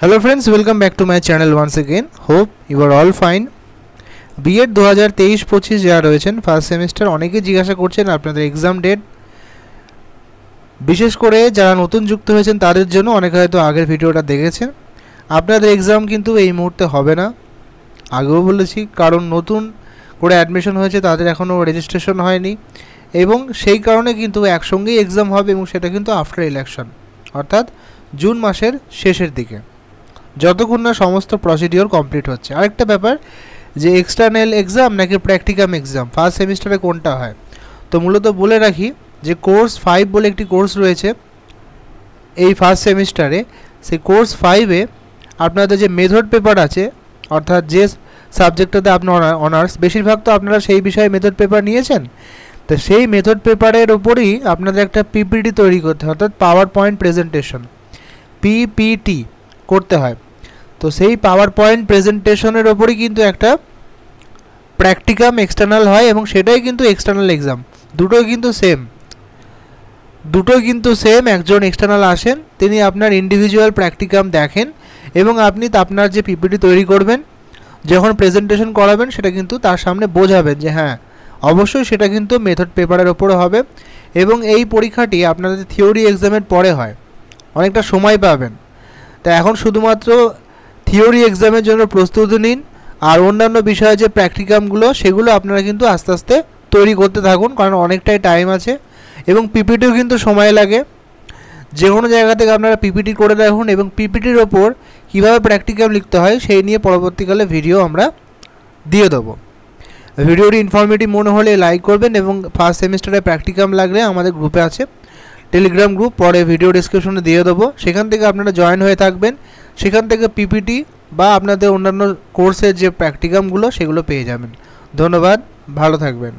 Hello friends, welcome back to my channel once again. Hope you are all fine. B.Ed 2023-25 যারা রয়েছেন first semester অনেকেই জিজ্ঞাসা করছেন আপনাদের এক্সাম ডেট, বিশেষ করে যারা নতুন যুক্ত হয়েছেন তাদের জন্য। অনেকে হয়তো আগের ভিডিওটা দেখেছেন। আপনাদের এক্সাম কিন্তু এই মুহূর্তে হবে না, আগেও বলেছি, কারণ নতুন করে অ্যাডমিশন হয়েছে, তাদের এখনও রেজিস্ট্রেশন হয়নি এবং সেই কারণে কিন্তু একসঙ্গেই এক্সাম হবে এবং সেটা কিন্তু আফটার ইলেকশন, অর্থাৎ জুন মাসের শেষের দিকে, যতক্ষণ না সমস্ত প্রসিডিওর কমপ্লিট হচ্ছে। আরেকটা ব্যাপার যে এক্সটার্নাল এক্সাম নাকি প্র্যাকটিকাম এক্সাম ফার্স্ট সেমিস্টারে কোনটা হয়, তো মূলত বলে রাখি যে কোর্স 5 বলে একটি কোর্স রয়েছে এই ফার্স্ট সেমিস্টারে। সেই কোর্স 5-এ আপনাদের যে মেথড পেপার আছে, অর্থাৎ যে সাবজেক্টটাতে আপনার অনার্স, বেশিরভাগ তো আপনারা সেই বিষয়ে মেথড পেপার নিয়েছেন, তো সেই মেথড পেপারের ওপরই আপনাদের একটা পিপিটি তৈরি করতে হয়, অর্থাৎ পাওয়ার পয়েন্ট প্রেজেন্টেশন, পিপিটি করতে হয়। তো সেই পাওয়ার পয়েন্ট প্রেজেন্টেশনের ওপরই কিন্তু একটা প্র্যাকটিকাম এক্সটার্নাল হয় এবং সেটাই কিন্তু এক্সটার্নাল এক্সাম। দুটোই কিন্তু সেম। একজন এক্সটার্নাল আসেন, তিনি আপনার ইন্ডিভিজুয়াল প্র্যাকটিকাম দেখেন এবং আপনি আপনার যে পিপিটি তৈরি করবেন, যখন প্রেজেন্টেশন করাবেন, সেটা কিন্তু তার সামনে বোঝাবেন যে হ্যাঁ অবশ্যই সেটা কিন্তু মেথড পেপারের ওপরে হবে। এবং এই পরীক্ষাটি আপনাদের থিওরি এক্সামের পরে হয়, অনেকটা সময় পাবেন। তা এখন শুধুমাত্র থিওরি এক্সামের জন্য প্রস্তুতি নিন, আর অন্যান্য বিষয়ে যে প্র্যাকটিকামগুলো সেগুলো আপনারা কিন্তু আস্তে আস্তে তৈরি করতে থাকুন, কারণ অনেকটাই টাইম আছে এবং পিপিটিও কিন্তু সময় লাগে। যে কোনো জায়গা থেকে আপনারা পিপিটি করে রাখুন এবং পিপিটির ওপর কীভাবে প্র্যাকটিকাম লিখতে হয় সেই নিয়ে পরবর্তীকালে ভিডিও আমরা দিয়ে দেবো। ভিডিওটি ইনফরমেটিভ মনে হলে লাইক করবেন এবং ফার্স্ট সেমিস্টারে প্র্যাকটিকাম লাগলে আমাদের গ্রুপে আছে টেলিগ্রাম গ্রুপ, পরে ভিডিও ডিসক্রিপশনে দিয়ে দেবো, সেখান থেকে আপনারা জয়েন হয়ে থাকবেন। সেখান থেকে পিপিটি বা আপনাদের অন্যান্য কোর্সের যে প্র্যাকটিকামগুলো সেগুলো পেয়ে যাবেন। ধন্যবাদ, ভালো থাকবেন।